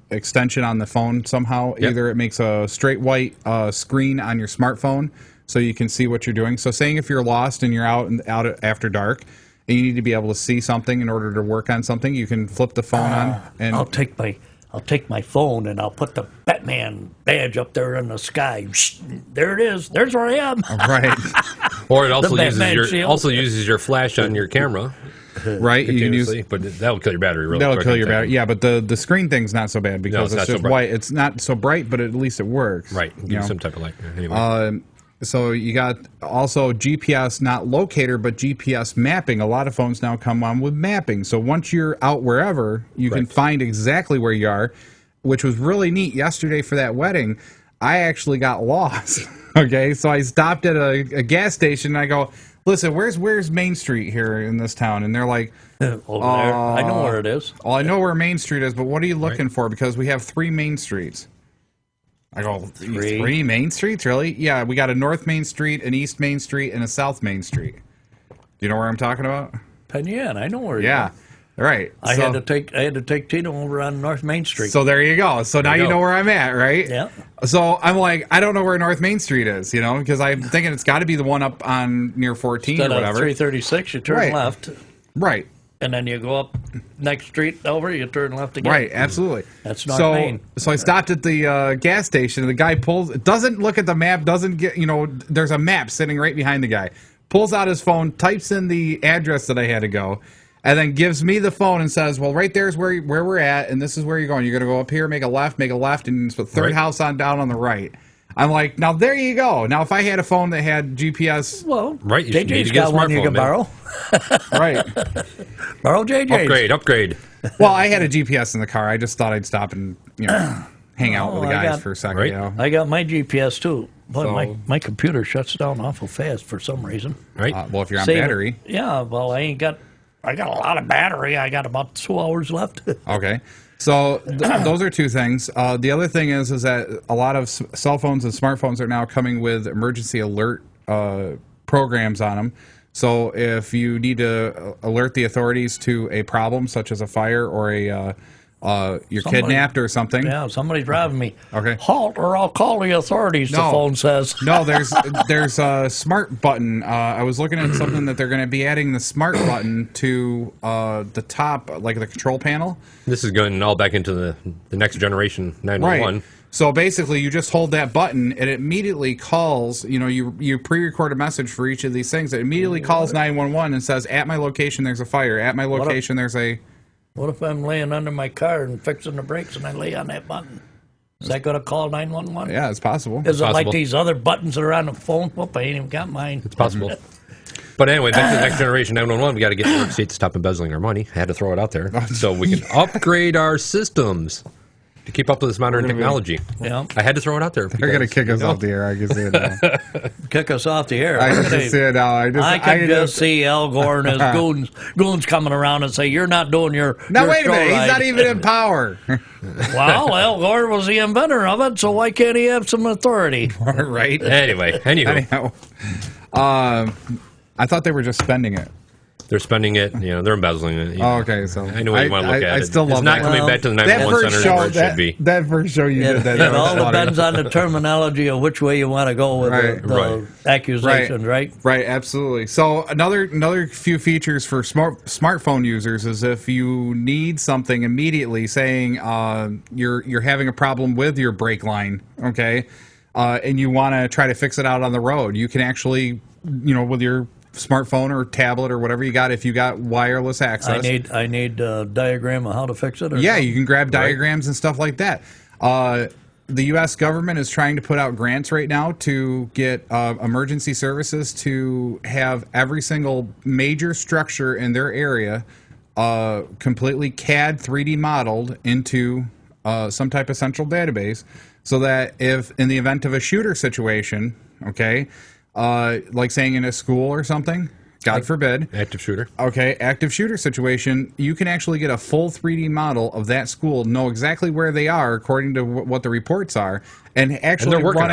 extension on the phone somehow. Yep. Either it makes a straight white screen on your smartphone so you can see what you're doing. So saying if you're lost and you're out after dark, and you need to be able to see something in order to work on something, you can flip the phone on. And I'll take my phone and I'll put the Batman badge up there in the sky. There it is. There's where I am. Right. Or it also uses your flash on your camera. Right. You can use, but that'll kill your battery really That'll quick. kill your battery. Yeah, but the screen thing's not so bad because it's just white. It's not so bright, but at least it works. Right. Some type of light. Anyway. So you got also GPS, not locator, but GPS mapping. A lot of phones now come on with mapping. So once you're out wherever, you can find exactly where you are, which was really neat. Yesterday for that wedding, I actually got lost. Okay, so I stopped at a gas station, and I go, listen, where's Main Street here in this town? And they're like, over there. I know where it is. Well, I know where Main Street is, but what are you looking for? Because we have 3 Main Streets. I go, 3 Main Streets, really? Yeah, we got a North Main Street, an East Main Street, and a South Main Street. Do you know where I'm talking about? Penn, I know where you are. Right. I had to take Tino over on North Main Street. So there you go. So now you know where I'm at, right? Yeah. So I'm like, I don't know where North Main Street is, because I'm thinking it's got to be the one up on near 14 Instead or whatever. 336, you turn left. Right. And then you go up next street over, you turn left again. Right, absolutely. That's North Main. So I stopped at the gas station, and the guy doesn't look at the map, doesn't get, there's a map sitting right behind the guy. Pulls out his phone, types in the address that I had to go, and then gives me the phone and says, well, right there's where we're at, and this is where you're going. You're going to go up here, make a left, and it's the third house on down on the right. I'm like, now there you go. Now, if I had a phone that had GPS... Well, JJ's got one you can borrow. Right. Borrow JJ's. Upgrade. Well, I had a GPS in the car. I just thought I'd stop and hang out with the guys for a second. Right. I got my GPS, too. But my computer shuts down awful fast for some reason. Right. Well, if you're on battery... Yeah, well, I got a lot of battery. I got about 2 hours left. Okay. So those are 2 things. The other thing is that a lot of cell phones and smartphones are now coming with emergency alert programs on them. So if you need to alert the authorities to a problem, such as a fire or you're kidnapped or something. Yeah, somebody's driving me. Okay. Halt or I'll call the authorities, the phone says. No, there's a smart button. I was looking at something that they're going to be adding the smart button to the top, like the control panel. This is going all back into the next generation 911. Right. So basically, you just hold that button, and it immediately calls. You pre-record a message for each of these things. It immediately calls 911 and says, "At my location, there's a fire. At my location, there's a." What if I'm laying under my car and fixing the brakes, and I lay on that button? Is that going to call 911? Yeah, it's possible. Is it like these other buttons that are on the phone? Whoop, I ain't even got mine. It's possible. But anyway, back to the next generation 911. We got to get New York State to stop embezzling our money. I had to throw it out there so we can upgrade our systems. to keep up with this modern technology. Yeah. I had to throw it out there. They're going to kick us off the air. I can see it now. Kick us off the air. I can see it now. I can just see Al Gore and his goons coming around and say, "You're not doing your Now, your wait a show minute. right." He's not even in power. Well, Al Gore was the inventor of it, so why can't he have some authority? Right? Anyway, Anyhow, I thought they were just spending it. they're spending it. You know, they're embezzling it. Oh, okay. So I know what you want to look at. I still love it's not that. coming back to the 911 center where it should be. That first show you did that. It all depends on the terminology of which way you want to go with the accusations, right? Right, absolutely. So another few features for smartphone users is if you need something immediately, saying you're having a problem with your brake line, okay, and you want to try to fix it out on the road, you can actually, with your smartphone or tablet or whatever you got, if you got wireless access. I need a diagram of how to fix it. Yeah, you can grab diagrams and stuff like that. The U.S. government is trying to put out grants right now to get emergency services to have every single major structure in their area completely CAD 3D modeled into some type of central database, so that if in the event of a shooter situation, okay, like saying in a school or something, God forbid. Active shooter. Okay, active shooter situation, you can actually get a full 3D model of that school, know exactly where they are according to what the reports are, and actually run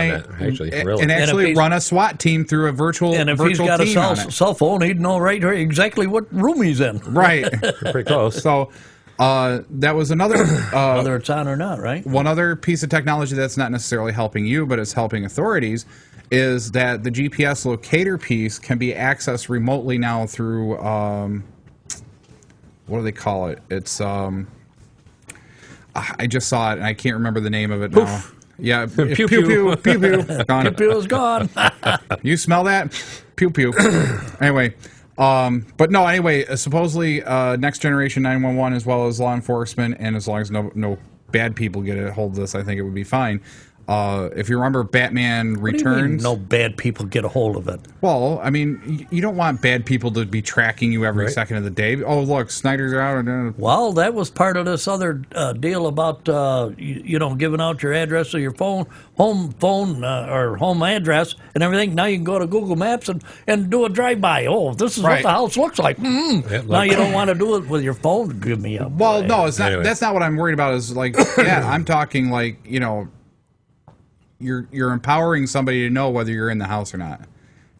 a SWAT team through a virtual team. And if he's got a cell phone, he'd know right exactly what room he's in. Right. Pretty close. So that was another... whether it's on or not, right? One other piece of technology that's not necessarily helping you, but it's helping authorities, is that the GPS locator piece can be accessed remotely now through, what do they call it? It's, I just saw it, and I can't remember the name of it now. Yeah, pew, pew, pew, pew. Gone. Pew, pew is gone. You smell that? Pew, pew. Anyway, but no, anyway, supposedly next generation 911, as well as law enforcement, and as long as no bad people get a hold of this, I think it would be fine. If you remember Batman Returns... What do you mean no bad people get a hold of it? Well, I mean, you don't want bad people to be tracking you every second of the day. Oh, look, Snyder's out. Well, that was part of this other deal about, giving out your address of your home phone or home address and everything. Now you can go to Google Maps and do a drive-by. Oh, this is what the house looks like. Now you don't want to do it with your phone. Give me a... Well, no, it's not. Anyway. That's not what I'm worried about. Is like, I'm talking like, You're empowering somebody to know whether you're in the house or not.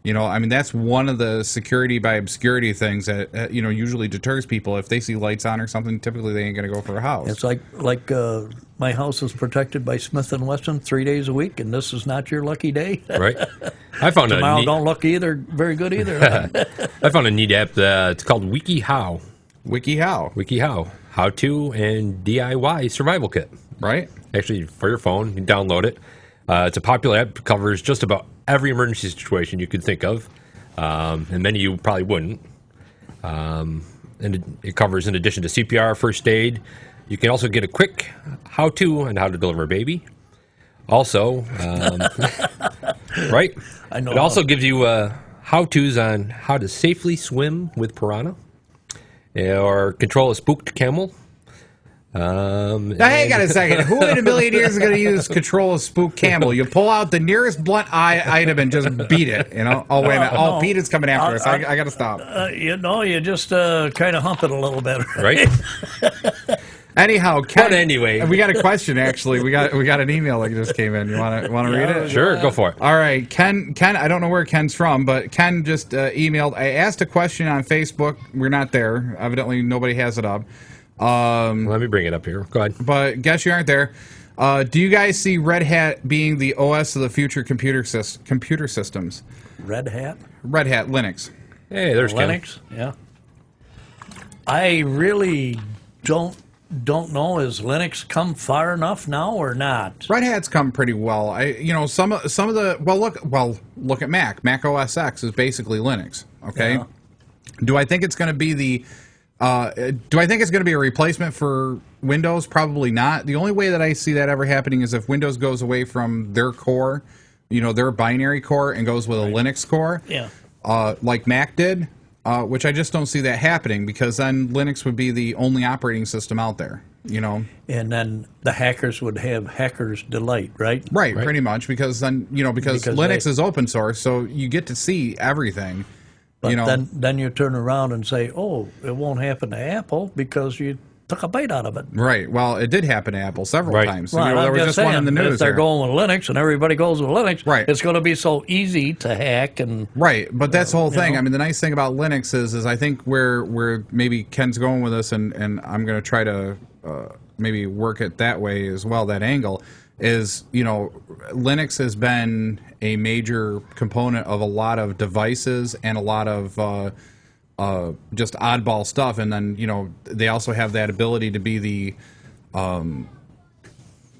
I mean, that's one of the security by obscurity things that, usually deters people. If they see lights on or something, typically they ain't going to go for a house. It's like my house is protected by Smith & Wesson 3 days a week, and this is not your lucky day. Right. I found Tomorrow don't look very good either. I found a neat app. It's called WikiHow. WikiHow. How to and DIY survival kit. Right. Actually, for your phone, you can download it. It's a popular app. It covers just about every emergency situation you could think of, and many you probably wouldn't. And it covers, in addition to CPR, first aid, you can also get a quick how-to on how to deliver a baby. Also, right? I know. It also gives you how-tos on how to safely swim with piranha, or control a spooked camel. Now, hang on a second. Who in a million years is going to use control of spook camel? You pull out the nearest blunt item and just beat it, Oh, wait a minute. Oh, Pete is coming after us. I got to stop. You just kind of hump it a little bit. Right? Anyhow, Ken, but anyway, we got a question, actually. We got an email that just came in. You want to read it? Sure, go for it. All right. Ken, I don't know where Ken's from, but Ken just emailed. I asked a question on Facebook. We're not there. Evidently, nobody has it up. Let me bring it up here. Go ahead. But guess you aren't there. Do you guys see Red Hat being the OS of the future computer systems? Red Hat? Red Hat, Linux. Hey, there's Linux. Ken. Yeah. I really don't know. Has Linux come far enough now or not? Red Hat's come pretty well. Some of the look at Mac. Mac OS X is basically Linux. Okay. Yeah. Do I think it's going to be a replacement for Windows? Probably not. The only way that I see that ever happening is if Windows goes away from their core, their binary core, and goes with a Linux core, like Mac did, which I just don't see that happening, because then Linux would be the only operating system out there. you know. And then the hackers would have hackers delight, right? Right, pretty much, because then, you know, because Linux is open source, so you get to see everything. But you know, then you turn around and say, oh, it won't happen to Apple because you took a bite out of it. Right. Well, it did happen to Apple several times. Right. You know, there was just one in the news. If they're going with Linux and everybody goes with Linux, right, it's going to be so easy to hack. And right. But that's the whole thing. know? I mean, the nice thing about Linux is I think where maybe Ken's going with this, and I'm going to try to maybe work it that way as well, that angle, is, you know, Linux has been a major component of a lot of devices and a lot of just oddball stuff, and then, you know, they also have that ability to be the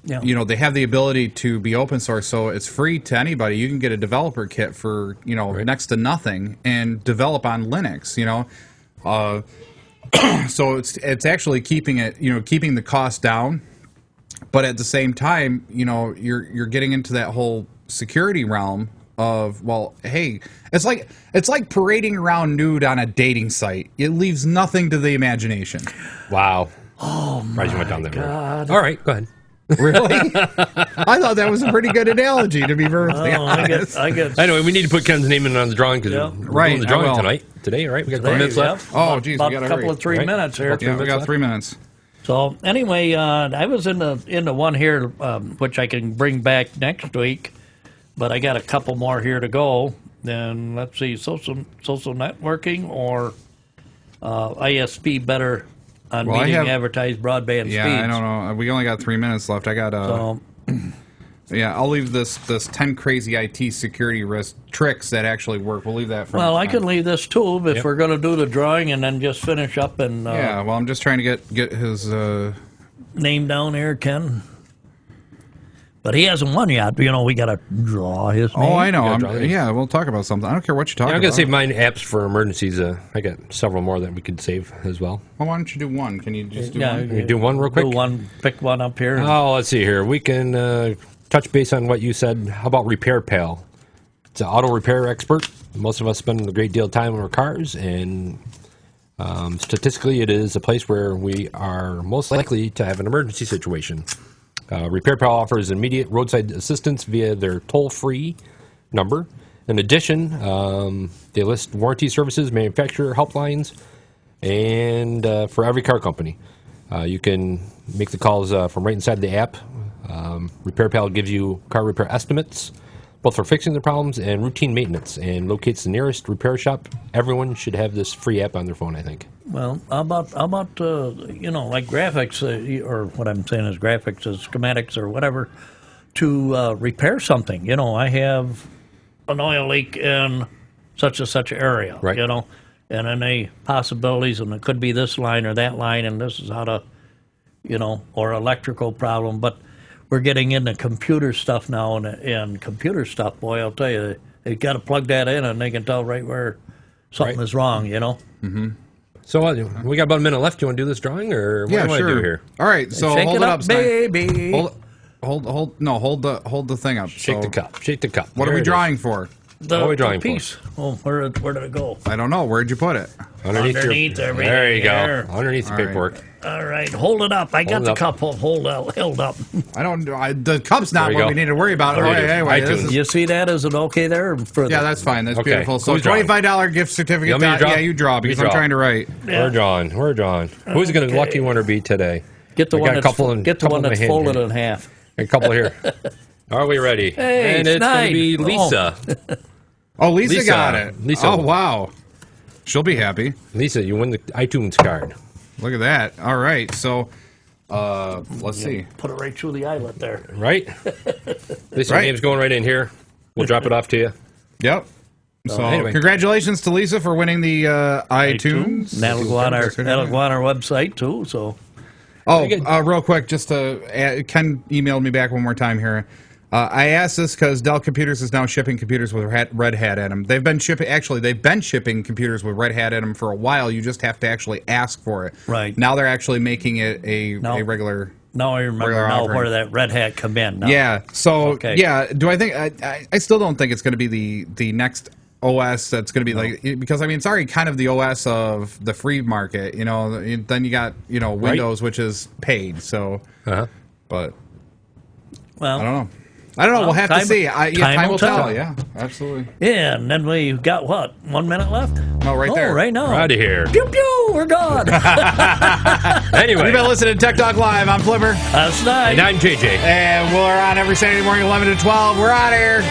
you know, they have the ability to be open source, so it's free to anybody. You can get a developer kit for, you know, next to nothing and develop on Linux, you know. So it's actually keeping the cost down, but at the same time, you know, you're getting into that whole security realm of, well, hey, it's like parading around nude on a dating site. It leaves nothing to the imagination. Wow. Oh my God. All right, go ahead. Really? I thought that was a pretty good analogy, to be perfectly honest. Anyway, we need to put Ken's name in on the drawing because we're doing the drawing today, right? We got 3 minutes left. Oh, geez, about we got a couple of 3 minutes here. Yeah, we got 3 minutes. So anyway, I was in the one here, which I can bring back next week, but I got a couple more here to go. Then let's see, social networking or ISP better on meeting advertised broadband speeds. Yeah, I don't know. We only got 3 minutes left. I got yeah, I'll leave this 10 crazy IT security risk tricks that actually work. We'll leave that for I can leave this too if we're going to do the drawing and then just finish up and yeah, well, I'm just trying to get his name down here, Ken. But he hasn't won yet. You know, we got to draw his name. Oh, I know. Yeah, we'll talk about something. I don't care what you talk about. I'm going to save mine apps for emergencies. I got several more that we could save as well. Well, why don't you do one? Can you just do one? Can you do one real quick? Do one, pick one up here. Oh, let's see here. We can touch base on what you said. How about RepairPal? It's an auto repair expert. Most of us spend a great deal of time on our cars, and statistically, it is a place where we are most likely to have an emergency situation. RepairPal offers immediate roadside assistance via their toll-free number. In addition, they list warranty services, manufacturer helplines, and for every car company. You can make the calls from right inside the app. RepairPal gives you car repair estimates, both for fixing the problems and routine maintenance, and locates the nearest repair shop. Everyone should have this free app on their phone, I think. Well, how about you know, like graphics, or what I'm saying is graphics, is schematics or whatever, to repair something. You know, I have an oil leak in such and such area, right. You know, and then the possibilities, and it could be this line or that line, and this is how to, you know, or electrical problem. But we're getting into computer stuff now, and computer stuff, boy, I'll tell you, they got to plug that in, and they can tell right where something is wrong, you know. Mm-hmm. So we got about a minute left. Do you want to do this drawing, or what do you want to do here? All right, so Shake hold it up, baby. Hold the thing up. Shake the cup. Shake the cup. What are we drawing for? What are we drawing piece. for? Oh, where did it go? I don't know. Where'd you put it? Underneath there you go. Underneath the paperwork. All right, hold it up. I got the cup held up. I don't. the cup's not what we need to worry about. Anyway, you see that? Is it okay there? Yeah, that's fine. That's beautiful. So $25 gift certificate. Yeah, you draw because I'm trying to write. Yeah. We're drawing. Who's going to lucky winner be today? Get the one that's folded in half. A couple here. Are we ready? Hey, and it's going to be Lisa. Oh, Lisa got it. Lisa. Oh, wow. She'll be happy. Lisa, you win the iTunes card. Look at that. All right. So, let's see. Put it right through the eyelet there. Right? Lisa, your name's going right in here. We'll drop it off to you. Yep. So, anyway. Congratulations to Lisa for winning the iTunes. That'll go on our website, too. So. Oh, real quick, just to add, Ken emailed me back one more time here. I asked this because Dell Computers is now shipping computers with Red Hat in them. They've been shipping computers with Red Hat in them for a while. You just have to actually ask for it. Right. Now they're actually making it a regular. Now I remember where that Red Hat come in. Now. Yeah. So yeah, do I think I still don't think it's going to be the next OS that's going to be like, because I mean, it's already kind of the OS of the free market, you know. Then you got, you know, Windows, which is paid. So, but well, I don't know. We'll have to see. Time will tell. Yeah, absolutely. Yeah, and then we've got what? 1 minute left? No, right there. Right now. We're out of here. Pew pew. We're gone. Anyway, you've been listening to Tech Talk Live. I'm Flipper. That's nice. And I'm JJ. And we're on every Saturday morning, 11 to 12. We're out of here.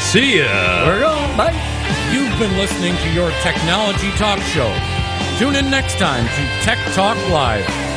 See ya. We're gone. Bye. You've been listening to your technology talk show. Tune in next time to Tech Talk Live.